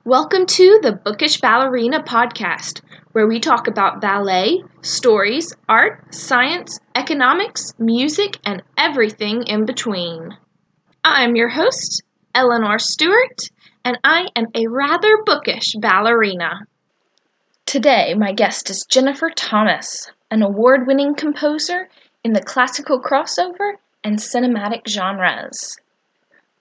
Welcome to the Bookish Ballerina Podcast, where we talk about ballet, stories, art, science, economics, music, and everything in between. I'm your host, Eleanor Stewart, and I am a rather bookish ballerina. Today, my guest is Jennifer Thomas, an award-winning composer in the classical crossover and cinematic genres.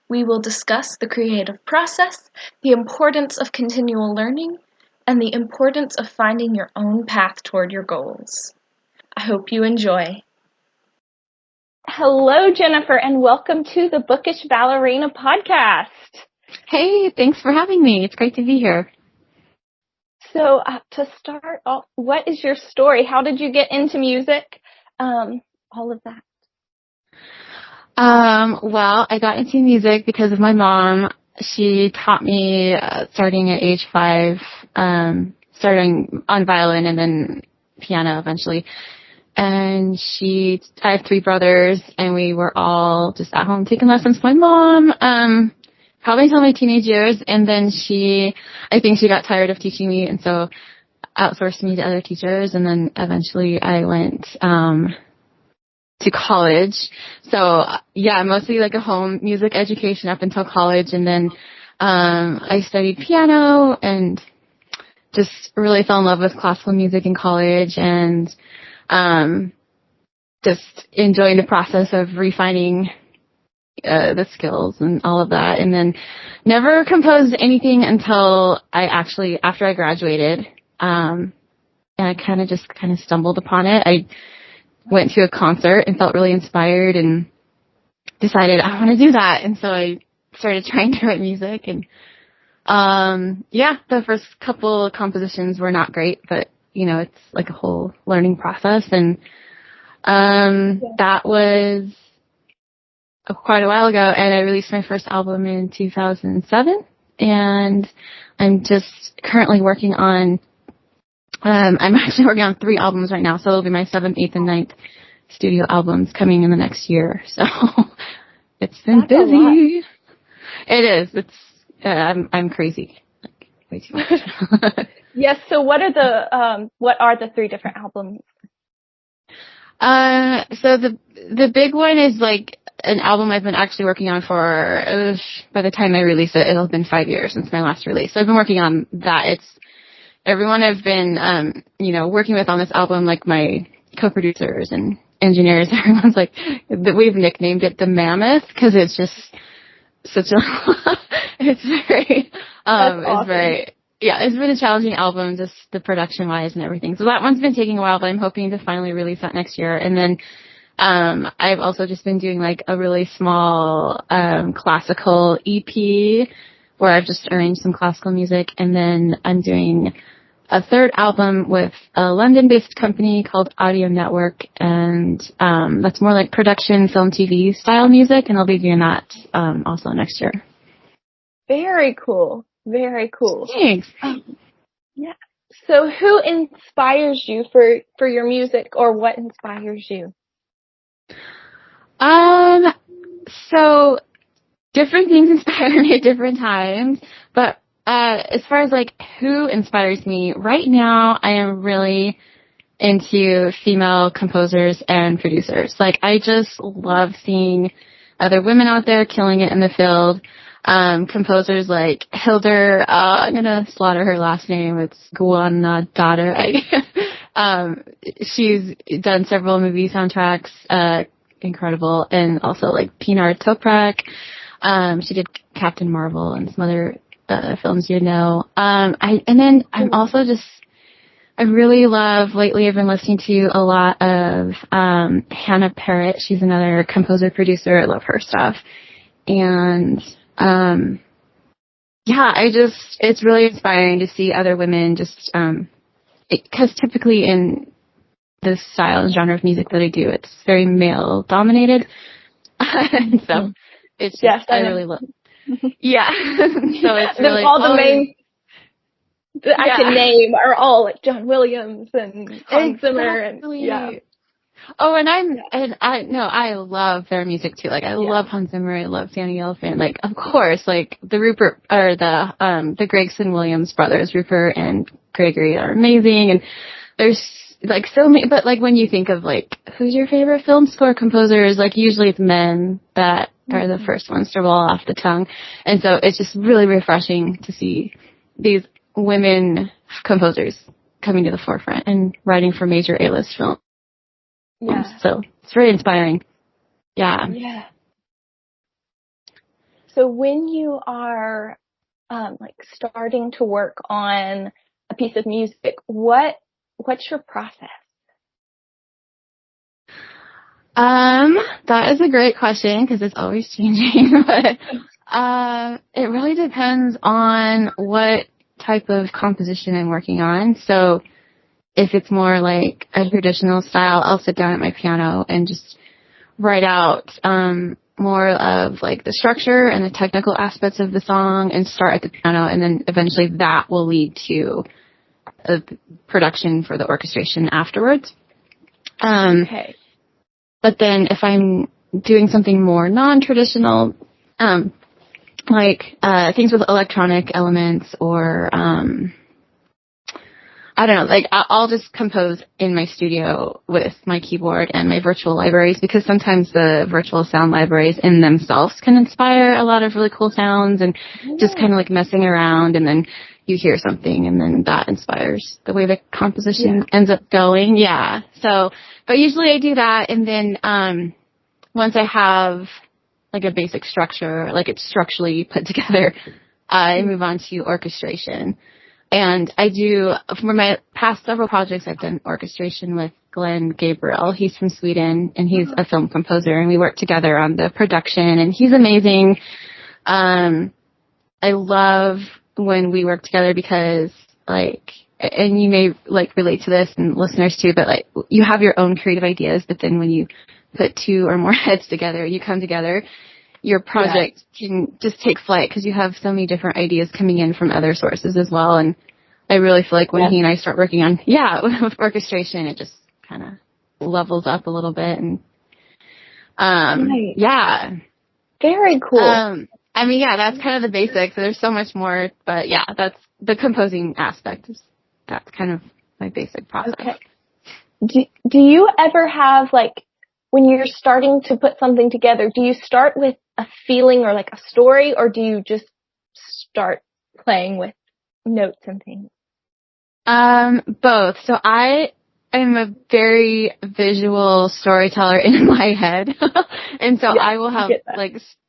We will discuss the creative process, the importance of continual learning, and the importance of finding your own path toward your goals. I hope you enjoy. Hello, Jennifer, and welcome to the Bookish Ballerina Podcast. Hey, thanks for having me. It's great to be here. So, to start off, what is your story? How did you get into music? All of that. Well, I got into music because of my mom. She taught me starting at age 5, starting on violin and then piano eventually. And I have 3 brothers, and we were all just at home taking lessons with my mom, probably until my teenage years. And then I think she got tired of teaching me, and so outsourced me to other teachers. And then eventually I went to college. So yeah, mostly like a home music education up until college. And then I studied piano and just really fell in love with classical music in college, and just enjoying the process of refining the skills and all of that. And then never composed anything until after I graduated. And I kind of stumbled upon it. I went to a concert and felt really inspired and decided I want to do that. And so I started trying to write music. And the first couple compositions were not great, but it's like a whole learning process. And that was quite a while ago, and I released my first album in 2007. And I'm just currently working on I'm actually working on 3 albums right now, so it'll be my 7th, 8th, and 9th studio albums coming in the next year. So it's been busy. It is. It's I'm crazy, like way too much. Yes. So what are the 3 different albums? So the big one is like an album I've been actually working on for by the time I release it, it'll have been 5 years since my last release. So I've been working on that. It's everyone I've been, working with on this album, like my co-producers and engineers, everyone's like, we've nicknamed it the Mammoth because it's just such it's very, awesome. It's been a challenging album, just the production-wise and everything. So that one's been taking a while, but I'm hoping to finally release that next year. And then I've also just been doing like a really small classical EP where I've just arranged some classical music, and then I'm doing a 3rd album with a London-based company called Audio Network, and that's more like production, film, TV style music, and I'll be doing that also next year. Very cool. Very cool. Thanks. Yeah. So who inspires you for your music, or what inspires you? So different things inspire me at different times, but as far as like who inspires me, right now I am really into female composers and producers. Like I just love seeing other women out there killing it in the field. Composers like Hildur, I'm gonna slaughter her last name, it's Guanadottir. She's done several movie soundtracks, incredible, and also like Pinar Toprak. She did Captain Marvel and some other films, I'm also I really love, lately I've been listening to a lot of Hannah Parrott. She's another composer producer. I love her stuff. And it's really inspiring to see other women just because typically in this style and genre of music that I do, it's very male dominated. And so it's just, I really love. Yeah. So it's really all the main that I can name are all like John Williams and Hans Zimmer, and Oh, I love their music too. Like, I love Hans Zimmer. I love Danny Elfman. Like, of course, like the Gregson Williams brothers, Rupert and Gregory, are amazing. And there's like so many, but like when you think of like, who's your favorite film score composers? Like, usually it's men that are the first ones to roll off the tongue. And so it's just really refreshing to see these women composers coming to the forefront and writing for major A-list films. Yeah. So it's very inspiring. Yeah. Yeah. So when you are like starting to work on a piece of music, what's your process? That is a great question because it's always changing. But it really depends on what type of composition I'm working on. So if it's more like a traditional style, I'll sit down at my piano and just write out more of like the structure and the technical aspects of the song and start at the piano, and then eventually that will lead to a production for the orchestration afterwards. Okay. But then if I'm doing something more non-traditional, like things with electronic elements or I don't know, like I'll just compose in my studio with my keyboard and my virtual libraries, because sometimes the virtual sound libraries in themselves can inspire a lot of really cool sounds, and just kind of like messing around, and then you hear something and then that inspires the way the composition ends up going. Yeah. So, but usually I do that, and then once I have like a basic structure, like it's structurally put together, I move on to orchestration. And I do, for my past several projects, I've done orchestration with Glenn Gabriel. He's from Sweden, and he's a film composer, and we work together on the production, and he's amazing. I love when we work together because, like, and you may, like, relate to this, and listeners too, but, like, you have your own creative ideas, but then when you put two or more heads together, you come together, your project can just take flight because you have so many different ideas coming in from other sources as well. And I really feel like when he and I start working on, with orchestration, it just kind of levels up a little bit. And, Very cool. I mean, that's kind of the basics. There's so much more, but that's the composing aspect. That's kind of my basic process. Okay. Do you ever have, like, when you're starting to put something together, do you start with a feeling or like a story, or do you just start playing with notes and things? Both. So I am a very visual storyteller in my head. And so I will have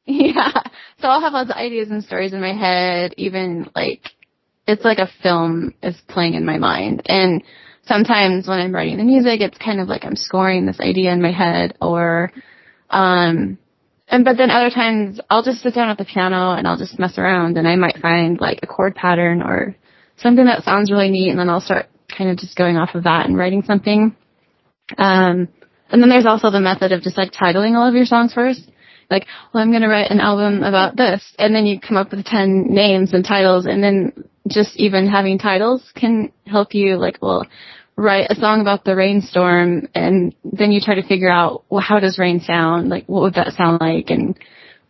so I'll have lots of ideas and stories in my head, even like it's like a film is playing in my mind. And sometimes when I'm writing the music, it's kind of like I'm scoring this idea in my head, or, but then other times I'll just sit down at the piano and I'll just mess around, and I might find like a chord pattern or something that sounds really neat, and then I'll start kind of just going off of that and writing something. And then there's also the method of just like titling all of your songs first. Like, well, I'm going to write an album about this, and then you come up with 10 names and titles, and then just even having titles can help you, like, write a song about the rainstorm, and then you try to figure out, well, how does rain sound? Like, what would that sound like, and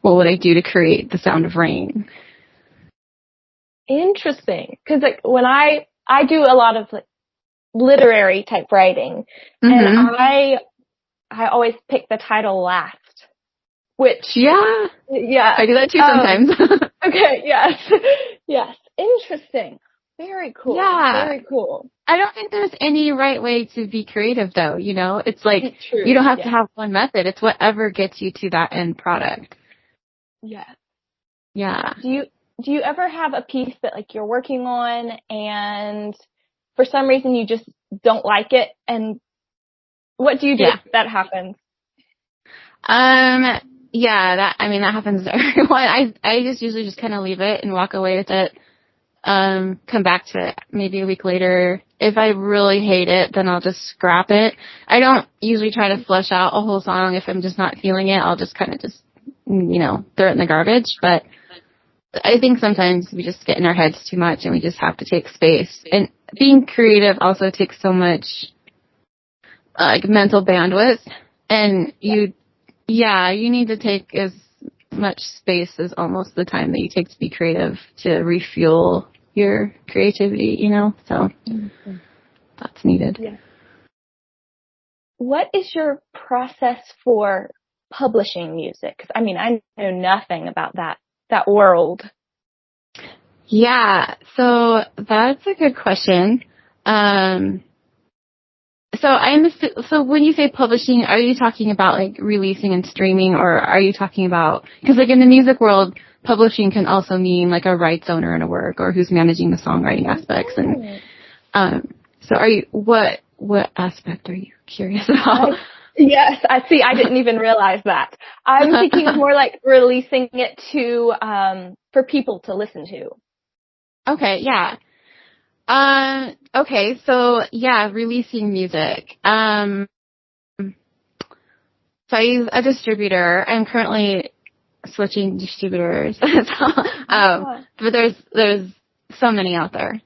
what would I do to create the sound of rain? Interesting. Because, like, when I do a lot of, like, literary type writing, and I always pick the title last. Which I do that too sometimes. Okay, yes, interesting, very cool. Very cool. I don't think there's any right way to be creative, though. You know, it's like you don't have to have one method. It's whatever gets you to that end product. Yeah. Do you ever have a piece that like you're working on and for some reason you just don't like it, and what do you do if that happens? That happens to everyone. I just usually just kind of leave it and walk away with it. Come back to it maybe a week later. If I really hate it, then I'll just scrap it. I don't usually try to flesh out a whole song. If I'm just not feeling it, I'll just kind of just, throw it in the garbage. But I think sometimes we just get in our heads too much, and we just have to take space. And being creative also takes so much like mental bandwidth, and you need to take as much space as almost the time that you take to be creative to refuel your creativity, so that's needed. Yeah. What is your process for publishing music? 'Cause, I mean, I know nothing about that world. Yeah, so that's a good question. So when you say publishing, are you talking about like releasing and streaming, or are you talking about, because like in the music world, publishing can also mean like a rights owner in a work or who's managing the songwriting aspects, and so what aspect are you curious about? Yes, I see. I didn't even realize that. I'm thinking of more like releasing it to for people to listen to. Okay, yeah. Okay, so yeah, releasing music. So I use a distributor. I'm currently switching distributors. But there's so many out there.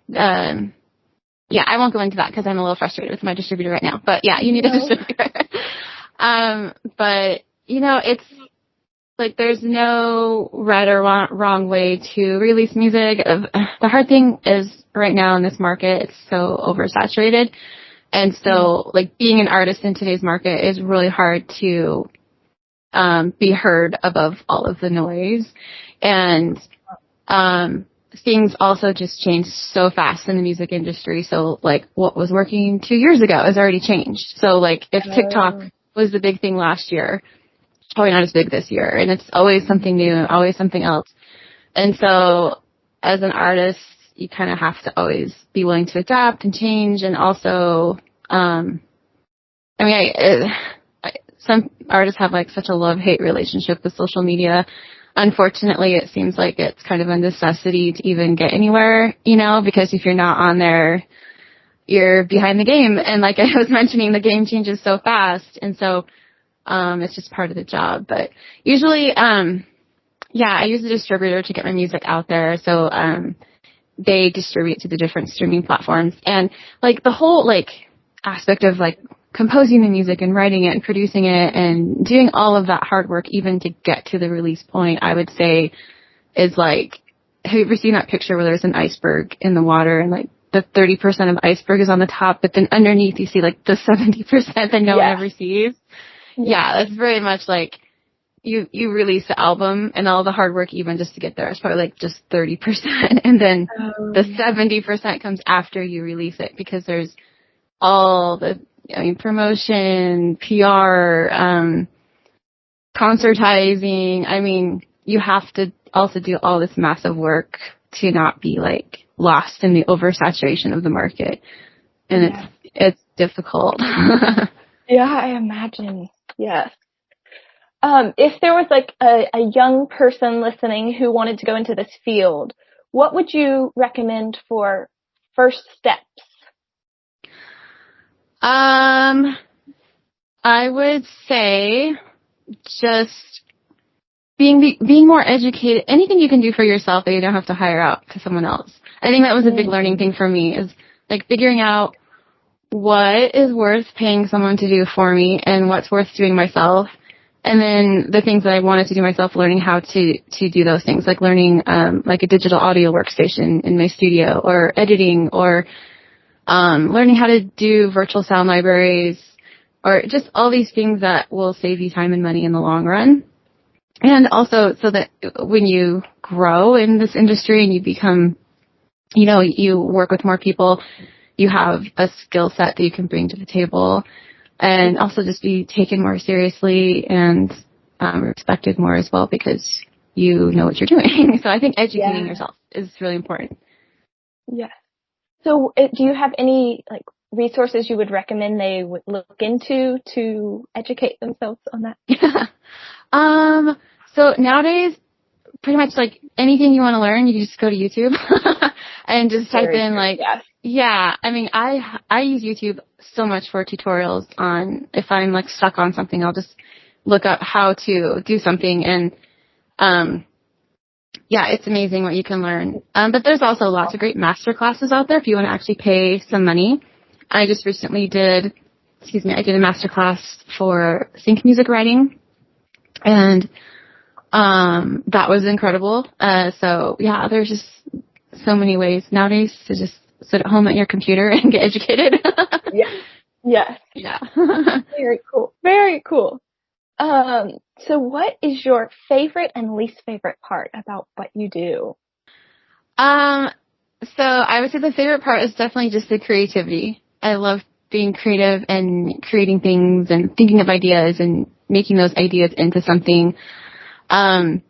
Yeah, I won't go into that because I'm a little frustrated with my distributor right now. But yeah, you need a distributor. But it's like there's no right or wrong way to release music. The hard thing is right now in this market, it's so oversaturated. And so like being an artist in today's market is really hard to be heard above all of the noise. And things also just changed so fast in the music industry. So like what was working 2 years ago has already changed. So like if TikTok was the big thing last year, it's probably not as big this year. And it's always something new and always something else. And so as an artist, you kind of have to always be willing to adapt and change. And also, some artists have like such a love-hate relationship with social media. Unfortunately, it seems like it's kind of a necessity to even get anywhere, because if you're not on there, you're behind the game. And like I was mentioning, the game changes so fast. And so, it's just part of the job. But usually, I use a distributor to get my music out there. So, they distribute to the different streaming platforms. And like the whole like aspect of like composing the music and writing it and producing it and doing all of that hard work even to get to the release point, I would say is like, have you ever seen that picture where there's an iceberg in the water and like the 30% of the iceberg is on the top, but then underneath you see like the 70% that no one ever sees? Yeah, that's very much like you release the album and all the hard work even just to get there is probably like just 30%. And then the 70% comes after you release it, because there's all the promotion, PR, concertizing. You have to also do all this massive work to not be like lost in the oversaturation of the market. And it's difficult. Yeah, I imagine. Yes. If there was like a young person listening who wanted to go into this field, what would you recommend for first steps? I would say just being more educated. Anything you can do for yourself that you don't have to hire out to someone else. I think that was a big learning thing for me, is like figuring out what is worth paying someone to do for me and what's worth doing myself. And then the things that I wanted to do myself, learning how to do those things, like learning like a digital audio workstation in my studio, or editing, or learning how to do virtual sound libraries, or just all these things that will save you time and money in the long run. And also so that when you grow in this industry and you become, you work with more people, you have a skill set that you can bring to the table, and also just be taken more seriously and respected more as well, because you know what you're doing. So I think educating yourself is really important. Yeah. So do you have any like resources you would recommend they would look into to educate themselves on that? So nowadays, pretty much like anything you want to learn, you just go to YouTube and just type in like, I use YouTube so much for tutorials on, if I'm like stuck on something, I'll just look up how to do something, and it's amazing what you can learn. But there's also lots of great master classes out there if you want to actually pay some money. I just recently did I did a masterclass for sync music writing, and that was incredible. So yeah, there's just so many ways nowadays to just sit at home at your computer and get educated. Yes. Yeah. Very cool. Very cool. So what is your favorite and least favorite part about what you do? So I would say the favorite part is definitely just the creativity. I love being creative and creating things and thinking of ideas and making those ideas into something. I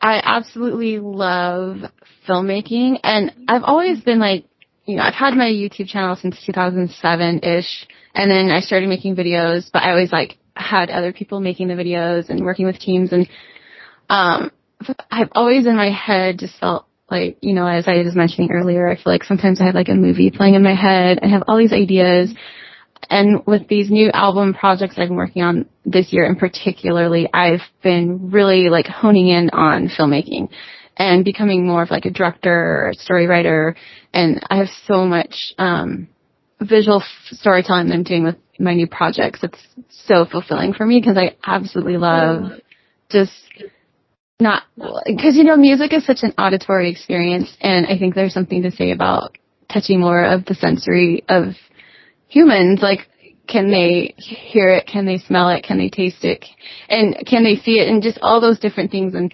absolutely love filmmaking, and I've always been like, I've had my YouTube channel since 2007-ish, and then I started making videos, but I always like had other people making the videos and working with teams, and I've always in my head just felt like, as I was mentioning earlier, I feel like sometimes I have like a movie playing in my head. I have all these ideas. And with these new album projects I've been working on this year in particularly, I've been really like honing in on filmmaking and becoming more of like a director or a story writer. And I have so much visual storytelling that I'm doing with my new projects. It's so fulfilling for me because I absolutely love just because, music is such an auditory experience, and I think there's something to say about touching more of the sensory of humans. Like, can they hear it? Can they smell it? Can they taste it? And can they see it? And just all those different things. And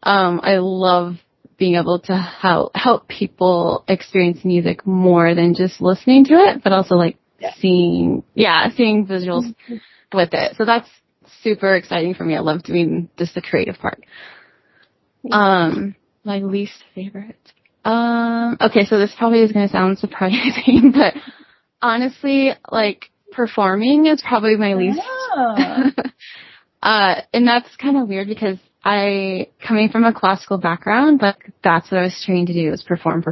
I love being able to help people experience music more than just listening to it, but also like seeing visuals with it. So that's super exciting for me. I love doing just the creative part. My least favorite. Okay, so this probably is going to sound surprising, but honestly, like, performing is probably my least. And that's kind of weird because coming from a classical background, but that's what I was trained to do, is perform.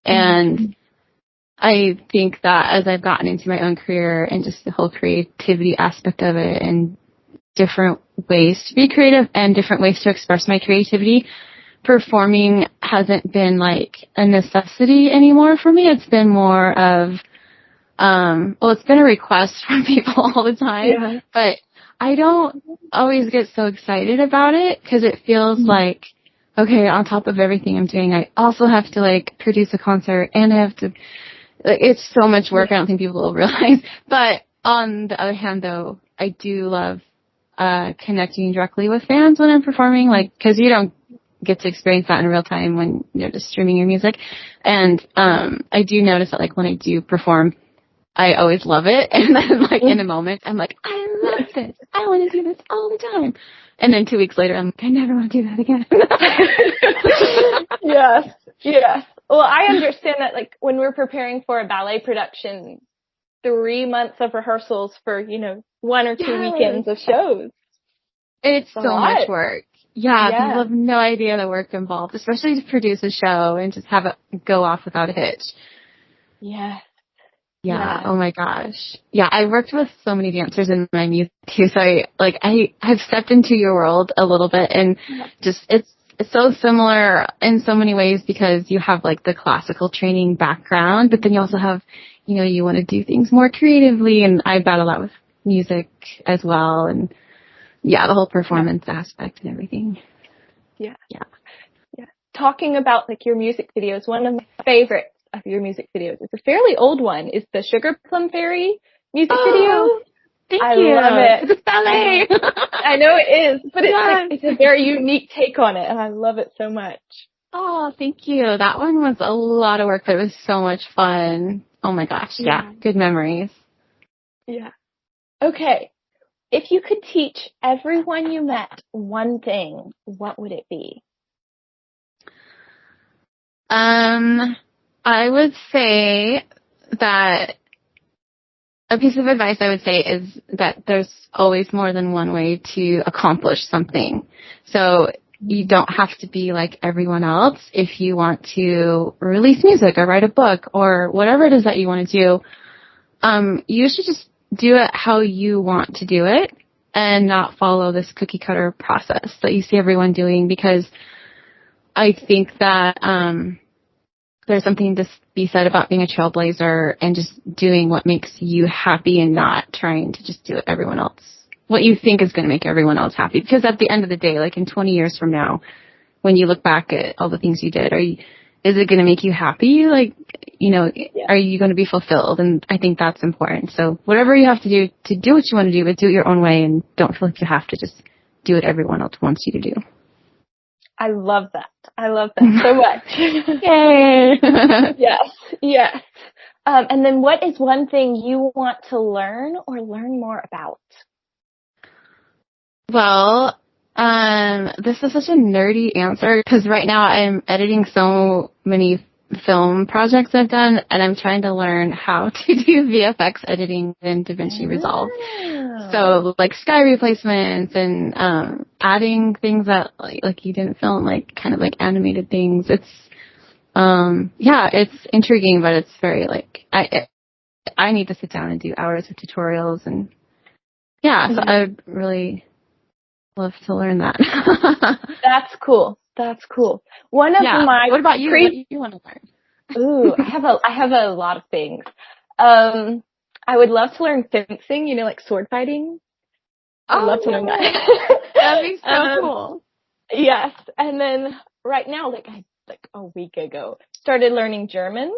And I think that as I've gotten into my own career and just the whole creativity aspect of it and different ways to be creative and different ways to express my creativity, performing hasn't been like a necessity anymore for me. It's been more of, it's been a request from people all the time, but I don't always get so excited about it because it feels like, okay, on top of everything I'm doing, I also have to like produce a concert and I have to, like, it's so much work. I don't think people will realize. But on the other hand, though, I do love connecting directly with fans when I'm performing, like, because you don't get to experience that in real time when you're just streaming your music. And I do notice that, like, when I do perform, I always love it. And then, like, in a moment, I'm like, I love this. I want to do this all the time. And then 2 weeks later, I'm like, I never want to do that again. Yes. Well, I understand that, like, when we're preparing for a ballet production, 3 months of rehearsals for, 1 or 2 weekends of shows. It's so much work. Yeah, people have no idea the work involved, especially to produce a show and just have it go off without a hitch. Yeah. Oh my gosh. Yeah, I worked with so many dancers in my music too, so I've stepped into your world a little bit, and just it's so similar in so many ways because you have like the classical training background, but then you also have, you want to do things more creatively, and I battle that with music as well, and the whole performance aspect and everything. Yeah. Talking about like your music videos, one of my favorites of your music videos, it's a fairly old one, is the Sugar Plum Fairy music video. Thank I you. love it. It's ballet. I know it is, but it's a very unique take on it, and I love it so much. Oh, thank you. That one was a lot of work, but it was so much fun. Oh my gosh. Yeah. Good memories. Yeah. Okay. If you could teach everyone you met one thing, what would it be? I would say that a piece of advice I would say is that there's always more than one way to accomplish something. So you don't have to be like everyone else. If you want to release music or write a book or whatever it is that you want to do, you should just do it how you want to do it and not follow this cookie cutter process that you see everyone doing, because I think that, there's something to be said about being a trailblazer and just doing what makes you happy and not trying to just do what everyone else, what you think is going to make everyone else happy. Because at the end of the day, like in 20 years from now, when you look back at all the things you did, is it going to make you happy? Like, are you going to be fulfilled? And I think that's important. So whatever you have to do what you want to do, but do it your own way and don't feel like you have to just do what everyone else wants you to do. I love that. I love that so much. Yay! Yes. And then what is one thing you want to learn or learn more about? Well, this is such a nerdy answer because right now I'm editing so many film projects I've done, and I'm trying to learn how to do VFX editing in DaVinci Resolve. So like sky replacements and adding things that like you didn't film, like kind of like animated things. It's it's intriguing, but it's very like I need to sit down and do hours of tutorials and so I'd really love to learn that. That's cool. One of my what about you? What do you want to learn? Ooh, I have a lot of things. I would love to learn fencing, like sword fighting. I'd love to learn that. That'd be so cool. Yes. And then right now, like a week ago, started learning German.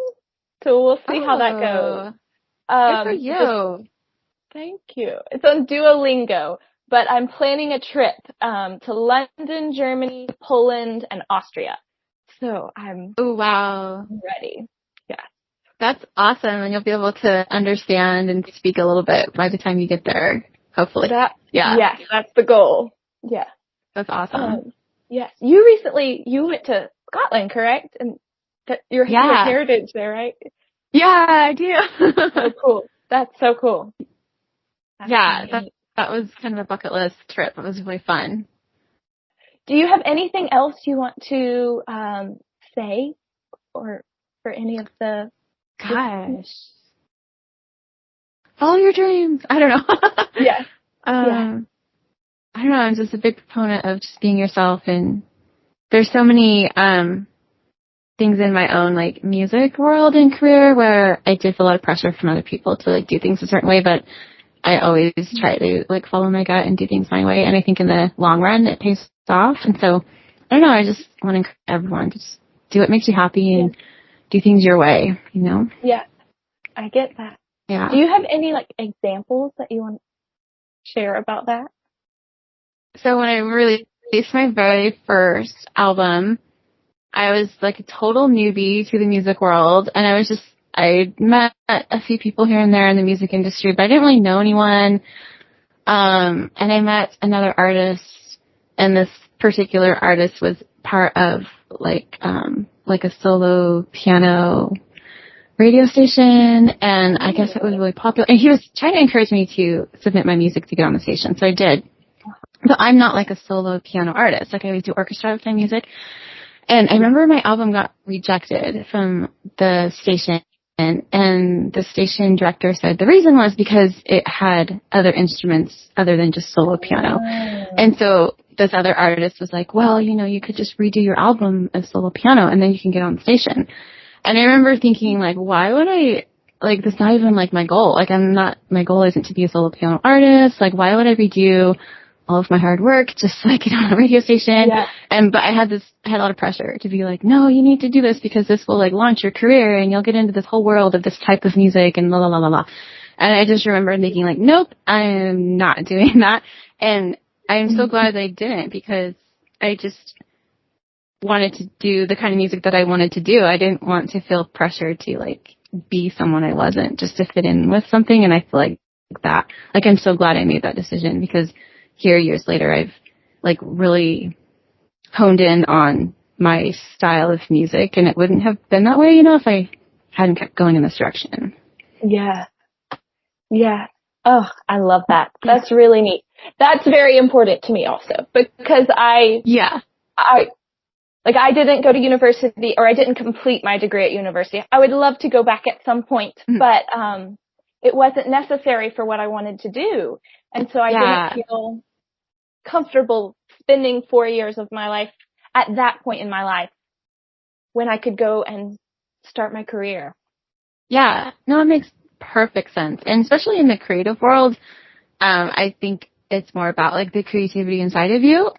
So we'll see how that goes. Good for you. Thank you. It's on Duolingo, but I'm planning a trip to London, Germany, Poland, and Austria. So I'm ready. Yeah. That's awesome, and you'll be able to understand and speak a little bit by the time you get there, hopefully. Yes, that's the goal. Yeah. That's awesome. Yes. You went to Scotland, correct? And your heritage there, right? Yeah, I do. So cool. That's so cool. That was kind of a bucket list trip. It was really fun. Do you have anything else you want to say or for any of the... Gosh. Follow your dreams. I don't know. Yes. I don't know. I'm just a big proponent of just being yourself, and there's so many things in my own like music world and career where I did feel a lot of pressure from other people to like do things a certain way, but I always try to like follow my gut and do things my way, and I think in the long run it pays off. And so I don't know. I just want to encourage everyone to just do what makes you happy and do things your way. Yeah, I get that. Yeah. Do you have any like examples that you want to share about that? So when I released my very first album, I was like a total newbie to the music world, and I met a few people here and there in the music industry, but I didn't really know anyone. And I met another artist, and this particular artist was part of like a solo piano radio station, and I guess it was really popular. And he was trying to encourage me to submit my music to get on the station, so I did. But I'm not like a solo piano artist. Like I always do orchestra with my music. And I remember my album got rejected from the station, and the station director said the reason was because it had other instruments other than just solo piano. And so this other artist was like, well, you could just redo your album as solo piano and then you can get on the station. And I remember thinking, like, why would I, like, that's not even, like, my goal. Like, my goal isn't to be a solo piano artist. Like, why would I redo all of my hard work just so I get on a radio station? Yeah. But I had a lot of pressure to be like, no, you need to do this because this will, like, launch your career and you'll get into this whole world of this type of music and la la la la la. And I just remember thinking, like, nope, I am not doing that. And I am so glad that I didn't, because I just wanted to do the kind of music that I wanted to do. I didn't want to feel pressure to like be someone I wasn't, just to fit in with something. And I feel like that, like, I'm so glad I made that decision, because here years later, I've like really honed in on my style of music, and it wouldn't have been that way, if I hadn't kept going in this direction. Yeah. Yeah. Oh, I love that. That's really neat. That's very important to me also, because I didn't go to university, or I didn't complete my degree at university. I would love to go back at some point, but it wasn't necessary for what I wanted to do. And so I didn't feel comfortable spending 4 years of my life at that point in my life when I could go and start my career. Yeah, no, it makes perfect sense. And especially in the creative world, I think it's more about like the creativity inside of you,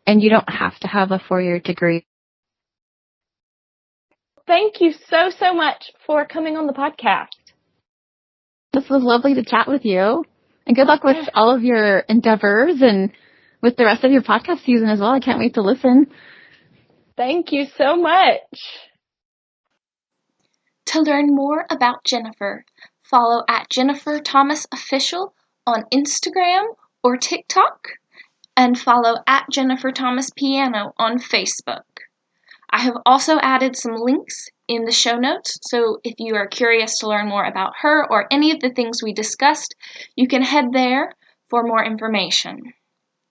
and you don't have to have a 4-year degree. Thank you so, so much for coming on the podcast. This was lovely to chat with you, and good luck with all of your endeavors and with the rest of your podcast season as well. I can't wait to listen. Thank you so much. To learn more about Jennifer, follow at Jennifer Thomas Official on Instagram or TikTok, and follow at Jennifer Thomas Piano on Facebook. I have also added some links in the show notes, so if you are curious to learn more about her or any of the things we discussed, you can head there for more information.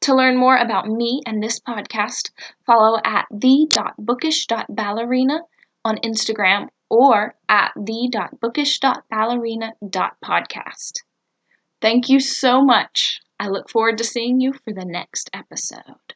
To learn more about me and this podcast, follow at the.bookish.ballerina on Instagram or at the.bookish.ballerina.podcast. Thank you so much. I look forward to seeing you for the next episode.